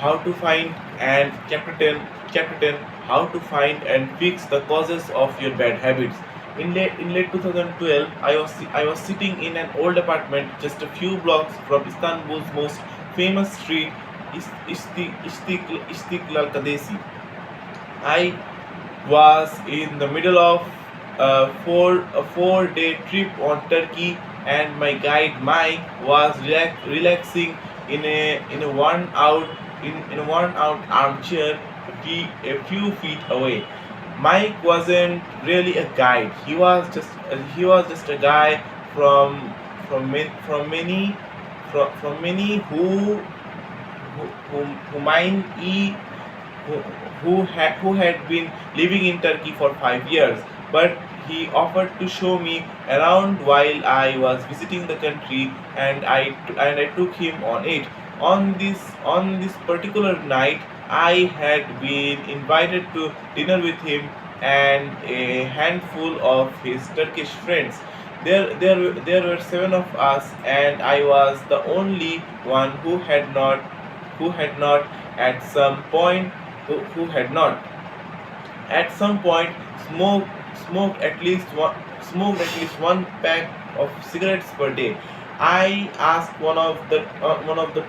how to find and chapter 10 chapter 10 how to find and fix the causes of your bad habits. In late 2012, I was sitting in an old apartment just a few blocks from Istanbul's most famous street, Istiklal Kadesi. I was in the middle of a four-day trip on Turkey, and my guide Mike was relaxing in a worn out armchair a few feet away. Mike wasn't really a guide. He was just a guy from from many who mine e who, who had been living in Turkey for 5 years, but he offered to show me around while I was visiting the country, and I took him on it. On this particular night, I had been invited to dinner with him and a handful of his Turkish friends. There were seven of us, and I was the only one who had not at some point who had not at some point smoked smoked at least one pack of cigarettes per day. I asked one of the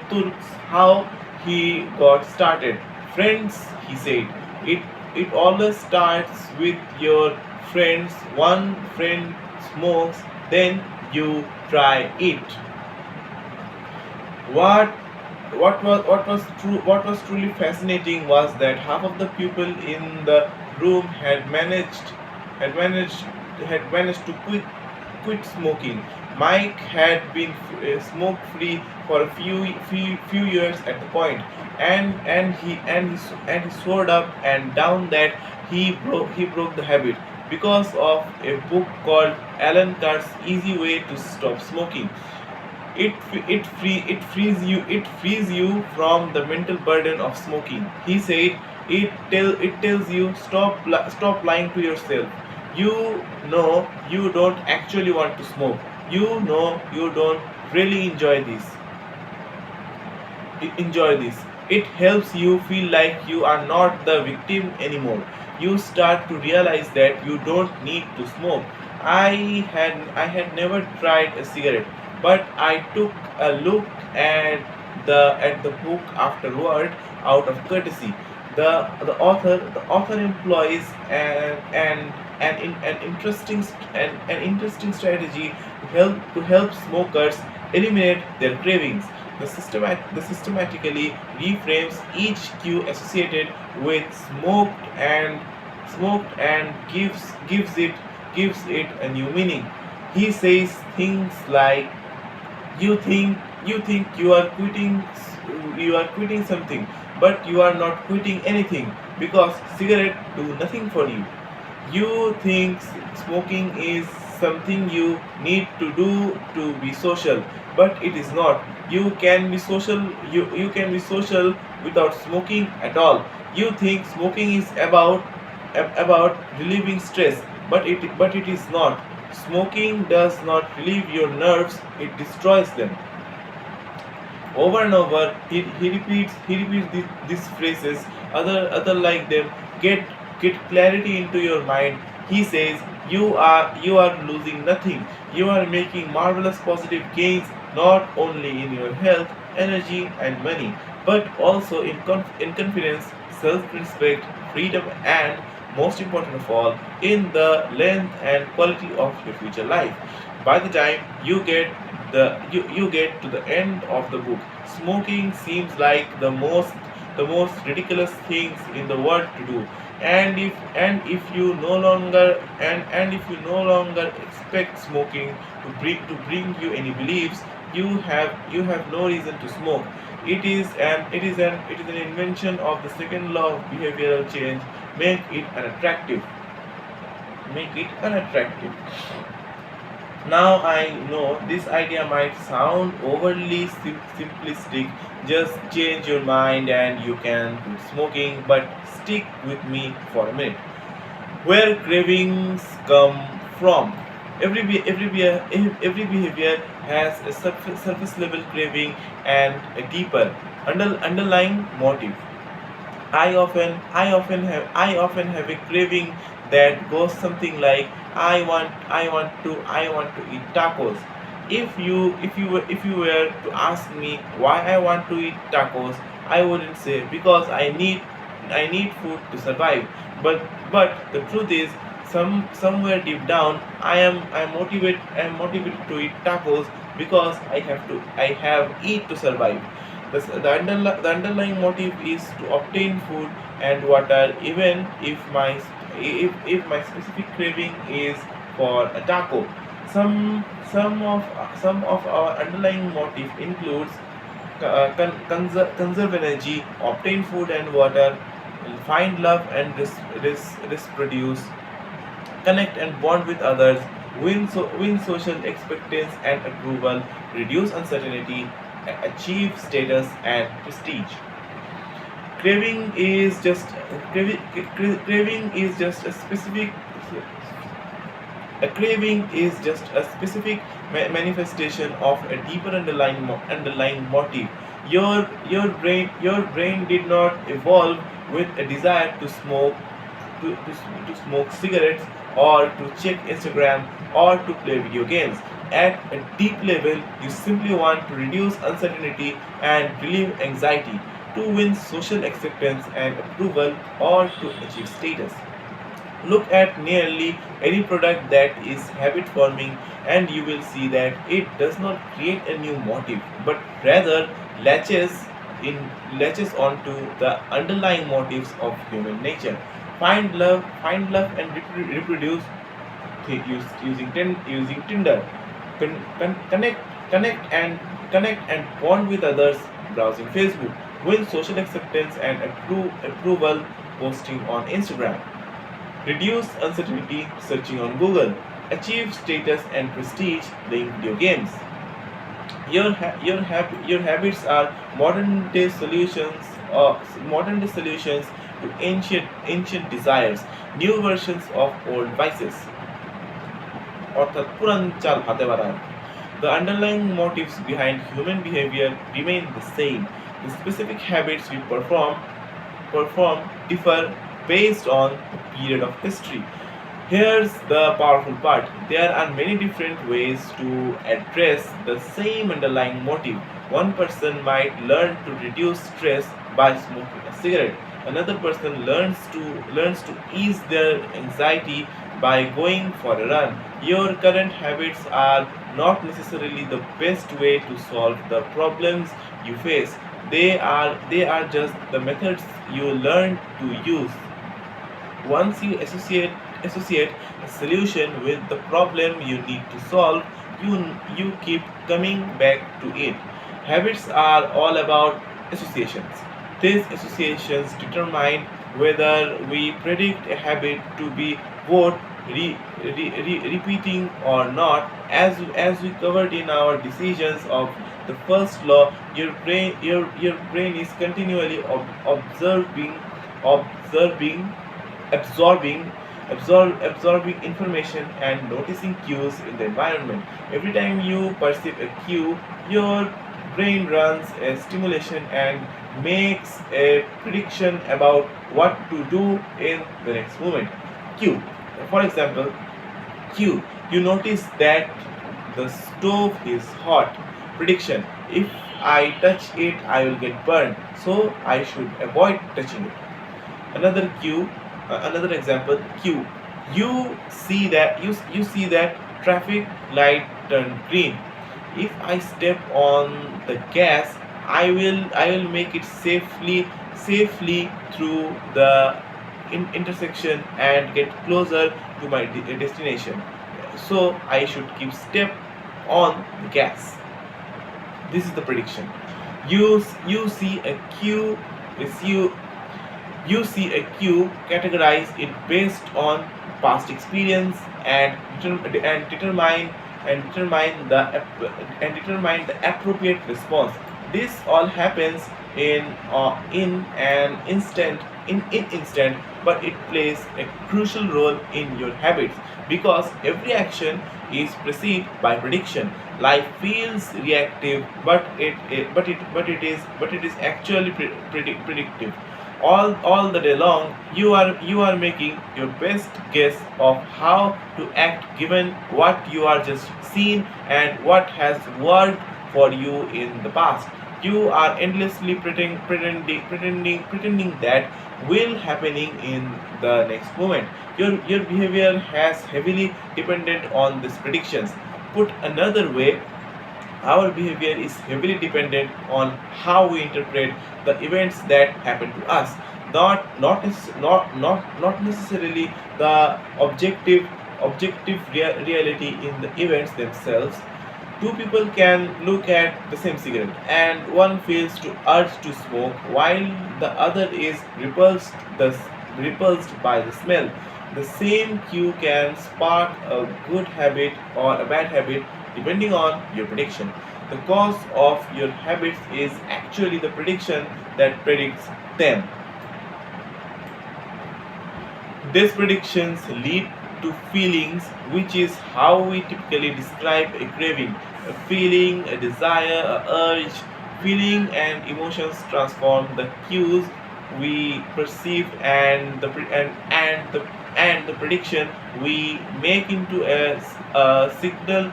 Turks how he got started. Friends, he said, it always starts with your friends. One friend smokes, then you try it. What what was truly fascinating was that half of the people in the room had managed had managed to quit smoking. Mike had been smoke free for a few years at the point, and he swore up and down that he broke the habit because of a book called Alan Carr's Easy Way to Stop Smoking. It frees you from the mental burden of smoking. He said it tells you stop lying to yourself. You don't actually want to smoke. You don't really enjoy this. It helps you feel like you are not the victim anymore. You start to realize that you don't need to smoke. I had never tried a cigarette, but I took a look at the book afterward out of courtesy. The author employs an interesting strategy to help smokers eliminate their cravings. The systematically reframes each cue associated with smoked and gives it a new meaning. He says things like, you think you are quitting something, but you are not quitting anything because cigarette do nothing for you. You think smoking is something you need to do to be social, but it is not. You can be social without smoking at all. You think smoking is about relieving stress, but it is not. Smoking does not relieve your nerves, it destroys them. Over and over, he repeats these phrases, other like them. Get clarity into your mind. He says you are losing nothing. You are making marvelous positive gains, not only in your health, energy, and money, but also in confidence, self-respect, freedom, and most important of all, in the length and quality of your future life. By the time you get to the end of the book, smoking seems like the most ridiculous things in the world to do. And if you no longer expect smoking to bring you any beliefs, you have no reason to smoke. It is an invention of the second law of behavioral change. Make it unattractive. Make it unattractive. Now I know this idea might sound overly simplistic. Just change your mind and you can quit smoking, but stick with me for a minute. Where cravings come from? Every behavior has a surface level craving and a deeper underlying motive. I often have a craving that goes something like I want to eat tacos. If you were to ask me why I want to eat tacos, I wouldn't say because I need food to survive. But the truth is, somewhere deep down I am motivated to eat tacos because I have eat to survive. The underlying motive is to obtain food and water, even if my specific craving is for a taco. Some of our underlying motive includes conserve energy, obtain food and water, find love and reproduce, connect and bond with others, win social acceptance and approval, reduce uncertainty, achieve status and prestige. Craving is just craving is just a specific A craving is just a specific manifestation of a deeper underlying motive. Your brain did not evolve with a desire to to smoke cigarettes or to check Instagram or to play video games. At a deep level, you simply want to reduce uncertainty and relieve anxiety, to win social acceptance and approval, or to achieve status. Look at nearly any product that is habit forming, and you will see that it does not create a new motive, but rather latches in latches onto the underlying motives of human nature. Find love and reproduce using Tinder. Connect, connect and bond with others browsing Facebook. Win social acceptance and approval posting on Instagram. Reduce uncertainty searching on Google. Achieve status and prestige playing video games. Your habits are modern day solutions to ancient desires, new versions of old vices. অর্থাৎ পুরান চাল হাতে বানায়. The underlying motives behind human behavior remain the same. The specific habits we perform differ based on the period of history. Here's the powerful part. There are many different ways to address the same underlying motive. One person might learn to reduce stress by smoking a cigarette. Another person learns to ease their anxiety by going for a run. Your current habits are not necessarily the best way to solve the problems you face. They are just the methods you learn to use. Once you associate a solution with the problem you need to solve, you keep coming back to it. Habits are all about associations. These associations determine whether we predict a habit to be worth repeating or not. As we covered in our decisions of the first law, your brain is continually observing absorbing absorbing information and noticing cues in the environment. Every time you perceive a cue, your brain runs a stimulation and makes a prediction about what to do in the next moment. Cue. For example, cue. You notice that the stove is hot. Prediction. If I touch it, I will get burned, so I should avoid touching it. Another example, q. You see that traffic light turned green. If I step on the gas, I will make it safely through the intersection and get closer to my destination. So I should keep step on the gas. This is the prediction. You see a queue is you see a cue, categorize it based on past experience, and determine the appropriate response. This all happens in an instant, but it plays a crucial role in your habits. because every action is preceded by prediction. Life feels reactive, but it is actually predictive. All the day long, you are making your best guess of how to act given what you are just seen and what has worked for you in the past. You are endlessly pretending that will happening in the next moment. Your behavior has heavily dependent on these predictions. Put another way, our behavior is heavily dependent on how we interpret the events that happen to us, not necessarily the objective reality in the events themselves. Two people can look at the same cigarette, and one feels to urge to smoke while the other is repulsed by the smell. The same cue can spark a good habit or a bad habit depending on your prediction. The cause of your habits is actually the prediction that predicts them. These predictions lead to feelings, which is how we typically describe a craving. A feeling, a desire, a urge. Feeling and emotions transform the cues we perceive and the prediction we make into a signal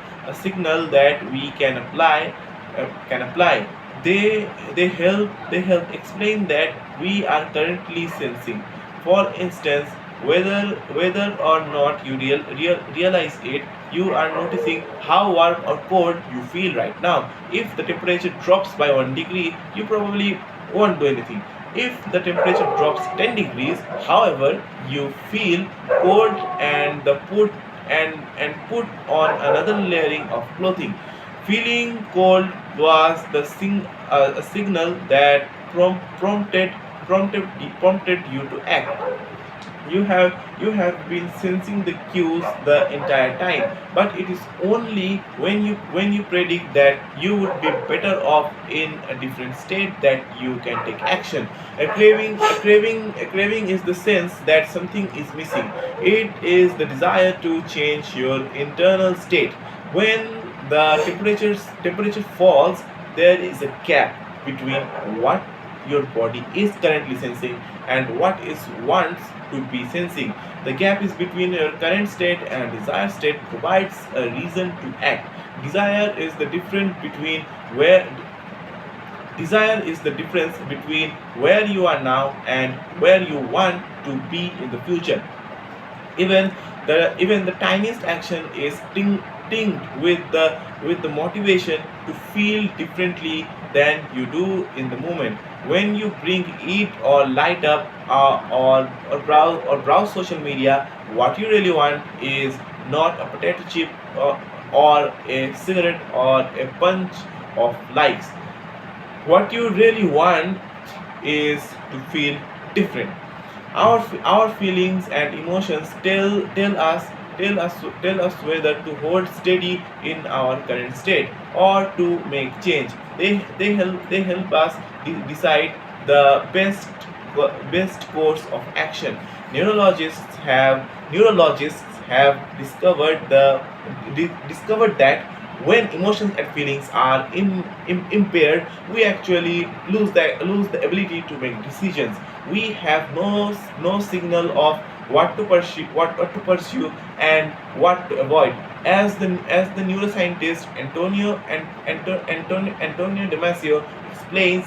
that we can apply. They help explain that we are currently sensing. For instance, whether or not you realize it, you are noticing how warm or cold you feel right now. If the temperature drops by 1 degree, you probably won't do anything. If the temperature drops 10 degrees, however, you feel cold and put on another layering of clothing. Feeling cold was a signal that prompted you to act. You have been sensing the cues the entire time, but it is only when you predict that you would be better off in a different state that you can take action. A craving is the sense that something is missing. It is the desire to change your internal state. When the temperature falls, there is a gap between what your body is currently sensing and what is wants to be sensing. The gap is between your current state and desired state provides a reason to act. Desire is the difference between where Desire is the difference between where you are now and where you want to be in the future. Even the tiniest action is tinged with the motivation to feel differently than you do in the moment. When you bring eat or light up or browse social media, what you really want is not a potato chip or a cigarette or a bunch of likes. What you really want is to feel different. Our feelings and emotions tell us whether to hold steady in our current state or to make change. They help us decide the best course of action. Neurologists have discovered that when emotions and feelings are impaired, we actually lose the ability to make decisions. We have no signal of what to pursue and what to avoid. As the neuroscientist Antonio Damasio explains,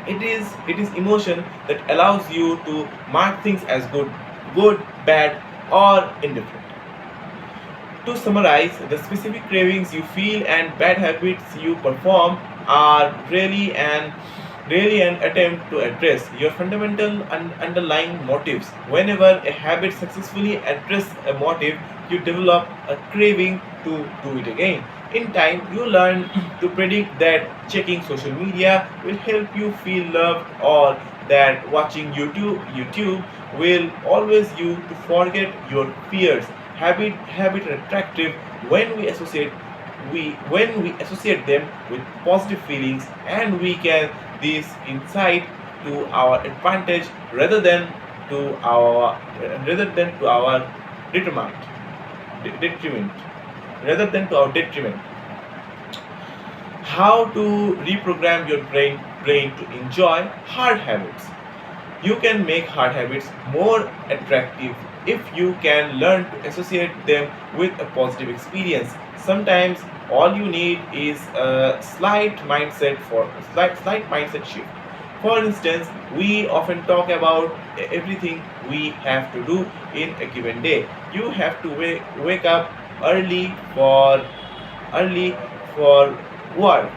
it is emotion that allows you to mark things as good, bad, or indifferent. To summarize, the specific cravings you feel and bad habits you perform are really an attempt to address your fundamental underlying motives. Whenever a habit successfully addresses a motive, you develop a craving to do it again. In time, you learn to predict that checking social media will help you feel loved, or that watching YouTube will always you to forget your fears. Habit are attractive when we associate them with positive feelings, and we can this insight to our advantage rather than to our determinant. detriment, rather than to our detriment. How to reprogram your brain to enjoy hard habits. You can make hard habits more attractive if you can learn to associate them with a positive experience. Sometimes all you need is a slight mindset shift. For instance, we often talk about everything we have to do in a given day. You have to wake up early early for work.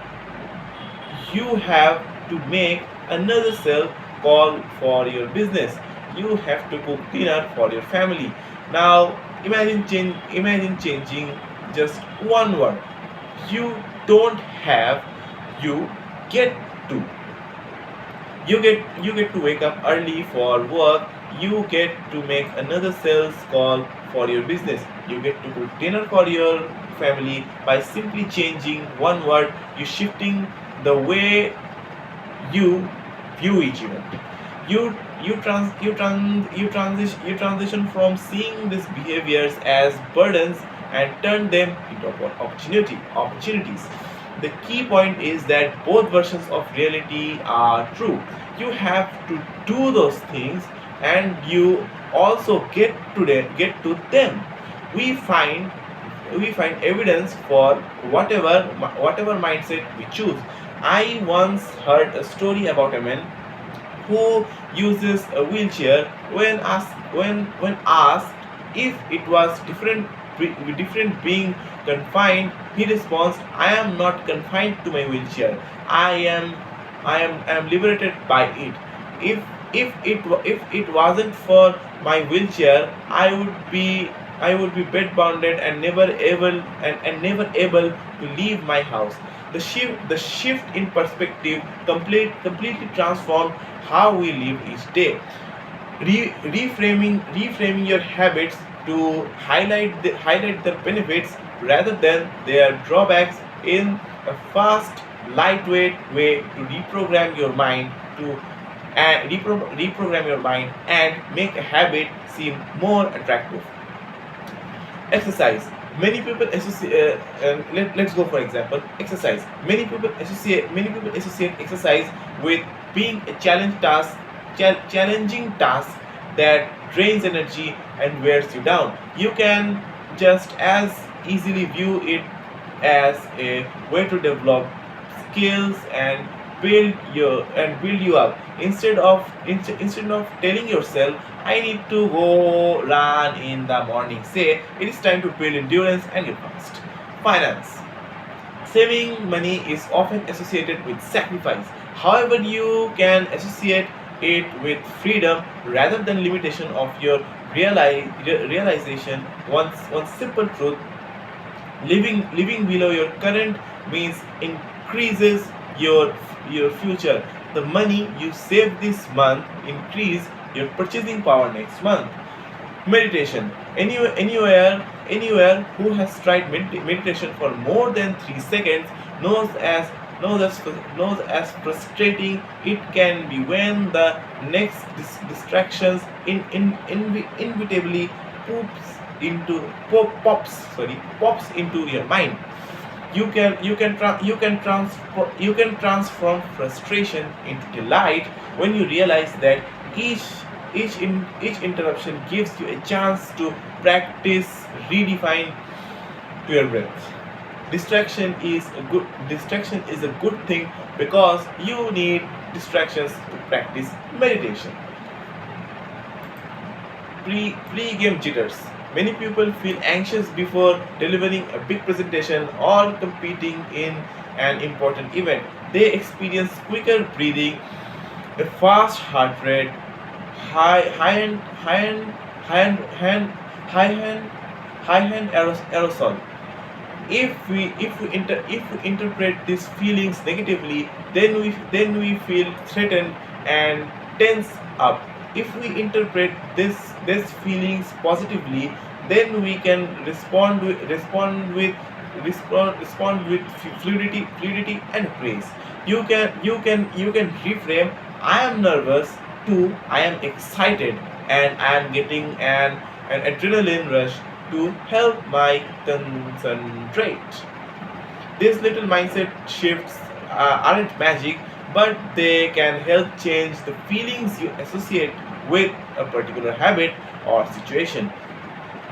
You have to make another sale call for your business. You have to cook dinner for your family. Now imagine changing just one word. You don't have, you get to. You get to wake up early for work. You get to make another sales call for your business. You get to cook dinner for your family. By simply changing one word, you shifting the way you view each event. You transition from seeing these behaviors as burdens and turn them into opportunities. The key point is that both versions of reality are true. You have to do those things, and you also get to them. We find we find evidence for whatever mindset we choose. I once heard a story about a man who uses a wheelchair. When asked if it was different being confined, he responds, "I am not confined to my wheelchair. I am liberated by it. If it wasn't for my wheelchair, I would be bedbounded and never able to leave my house." The shift in perspective completely transformed how we live each day. Reframing your habits to highlight their benefits rather than their drawbacks in a fast, lightweight way to reprogram your mind and make a habit seem more attractive. Exercise. Let's go for example. Exercise. Many people associate exercise with being a challenging task that drains energy and wears you down. You can just as easily view it as a way to develop skills and build you up. Instead of telling yourself, "I need to go run in the morning," say, "It is time to build endurance and get fast." Finance. Saving money is often associated with sacrifice. However, you can associate it with freedom rather than limitation of your realization. One simple truth: living below your current means increases your future. The money you save this month increase your purchasing power next month. Meditation. Anywhere who has tried meditation for more than 3 seconds knows as knows as frustrating it can be when the next distractions inevitably poops into pops into your mind. You can transform frustration into delight when you realize that each interruption gives you a chance to practice redefine to your breath. Distraction is a good thing because you need distractions to practice meditation. Pre-game jitters. Many people feel anxious before delivering a big presentation or competing in an important event. They experience quicker breathing, a fast heart rate, high hand, hand, high hand, aerosol. If we interpret these feelings negatively, then we feel threatened and tense up. If we interpret these feelings positively, then we can respond with fluidity and praise. You can reframe, "I am nervous" to "I am excited and I am getting an adrenaline rush." to help my concentrate. These little mindset shifts aren't magic, but they can help change the feelings you associate with a particular habit or situation.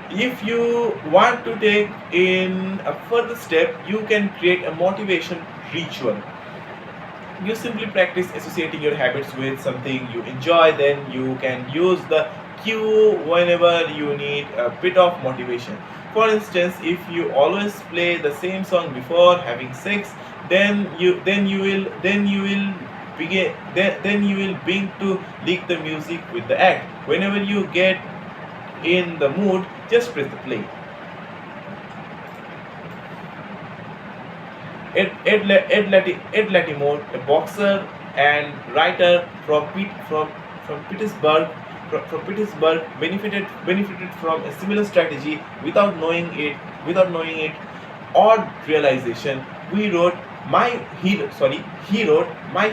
If you want to take in a further step, you can create a motivation ritual. You simply practice associating your habits with something you enjoy, then you can use the cue whenever you need a bit of motivation. For instance, if you always play the same song before having sex, then you will then you will begin to link the music with the act. Whenever you get in the mood, just press the play. Ed Latimore, a boxer and writer from Petersburg, benefited from a similar strategy without knowing it or realization. We wrote my he wrote my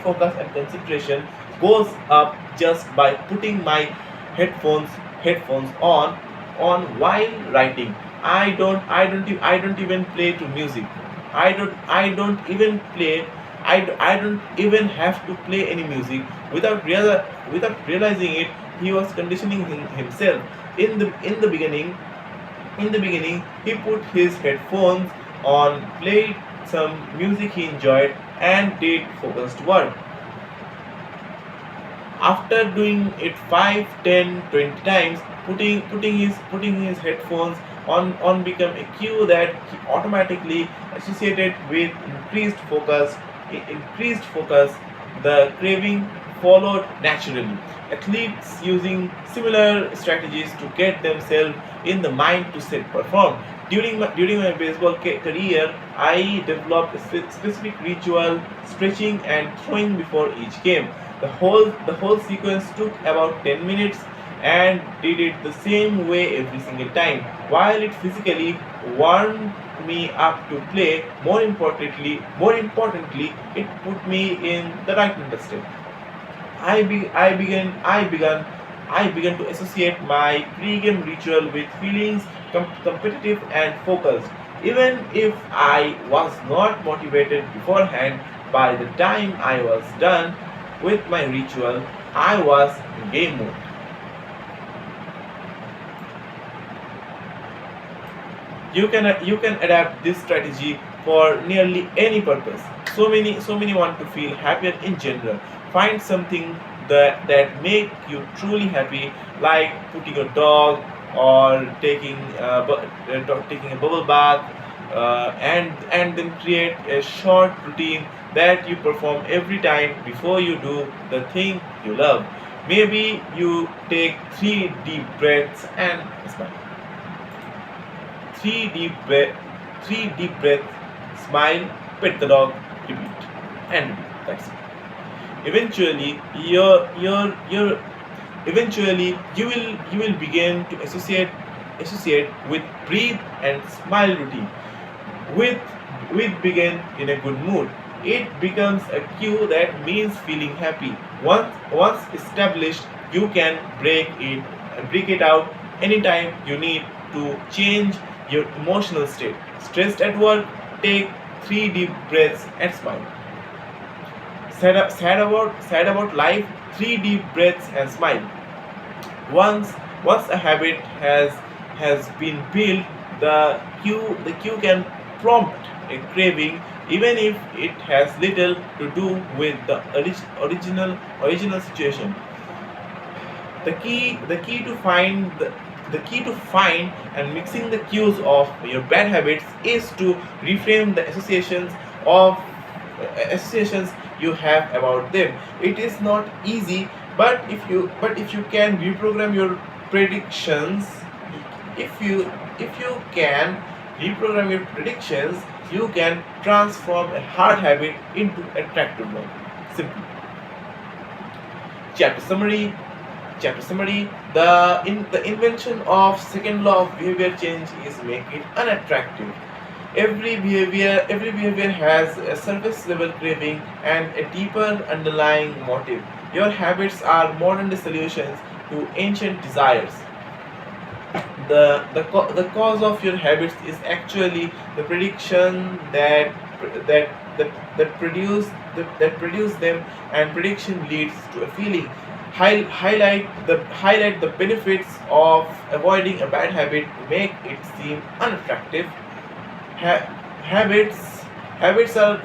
focus and concentration goes up just by putting my headphones headphones on while writing. I don't even play to music. I don't even play I don't even have to play any music without realizing it. He was conditioning himself. In the beginning he put his headphones on, played some music he enjoyed, and did focused work. After doing it 5, 10, 20 times, putting his headphones on become a cue that he automatically associated with increased focus. The craving followed naturally. Athletes using similar strategies to get themselves in the mind to set perform. During my baseball career, I developed a specific ritual, stretching and throwing before each game. The whole sequence took about 10 minutes, and did it the same way every single time. While it physically warmed me up to play, more importantly, it put me in the right mental state. I, be, I began to associate my pre-game ritual with feelings competitive and focused. Even if I was not motivated beforehand, by the time I was done with my ritual, I was in game mode. You can adapt this strategy for nearly any purpose. So many want to feel happier in general. Find something that make you truly happy, like putting a dog or taking a bubble bath, and then create a short routine that you perform every time before you do the thing you love. Maybe you take smile. Three deep breath, three deep breaths, smile, pet the dog, repeat, and repeat. That's it. Eventually, your eventually you will begin to associate with breathe and smile routine. With begin in a good mood. It becomes a cue that means feeling happy. Once established, you can break it out anytime you need to change your emotional state. Stressed at work, take 3 deep breaths and smile. Sad about life, 3 deep breaths and smile. Once a habit has been built, the cue can prompt a craving, even if it has little to do with the original situation. The key to find and mixing the cues of your bad habits is to reframe the associations you have about them. It is not easy, but if you can reprogram your predictions, if you can reprogram your predictions, you can transform a hard habit into attractive one. Simply. Chapter summary. The invention of second law of behavior change is make it unattractive. Every behavior has a surface level craving and a deeper underlying motive. Your habits are modern day solutions to ancient desires. The cause of your habits is actually the prediction that that, that produce them, and prediction leads to a feeling. Highlight the benefits of avoiding a bad habit to make it seem unattractive. Ha- habits habits are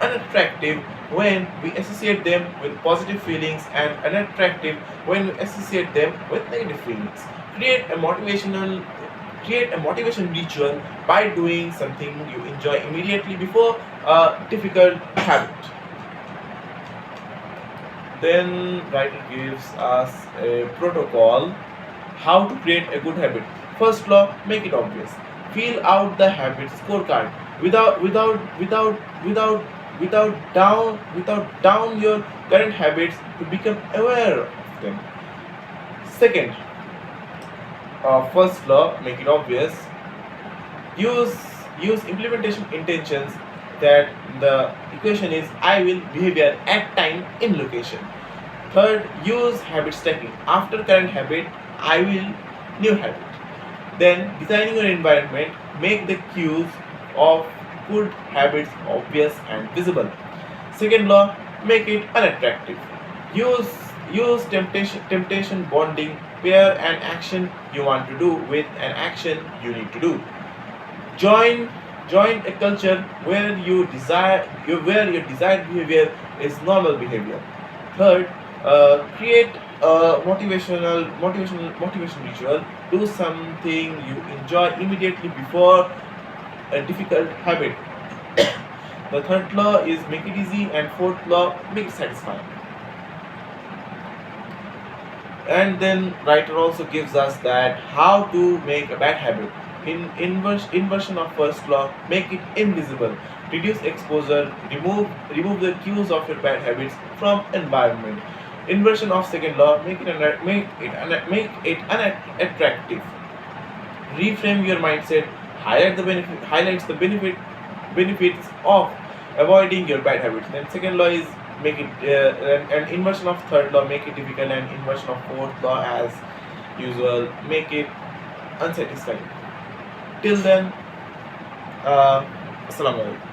unattractive when we associate them with positive feelings, and unattractive when we associate them with negative feelings. Create a motivation ritual by doing something you enjoy immediately before a difficult habit. Then writer gives us a protocol how to create a good habit. First law, make it obvious. Fill out the habit scorecard without down your current habits to become aware of them. Second, first law, make it obvious. Use use implementation intentions, that the equation is I will behavior at time in location. Third, use habit stacking. After current habit, I will new habit. Then designing your environment, make the cues of good habits obvious and visible. Second law, make it unattractive. Use use temptation bonding, pair an action you want to do with an action you need to do. Join a culture where your desired behavior is normal behavior. Third, create a motivation ritual. Do something you enjoy immediately before a difficult habit. The third law is make it easy, and fourth law, make it satisfying. And then writer also gives us that how to make a bad habit. Inversion of first law, make it invisible. Reduce exposure, remove the cues of your bad habits from environment. Inversion of second law, make it unattractive. Reframe your mindset, highlights the benefits of avoiding your bad habits. Then second law is make it an inversion of third law, make it difficult, and inversion of fourth law as usual, make it unsatisfying. Till then, assalamu alaikum.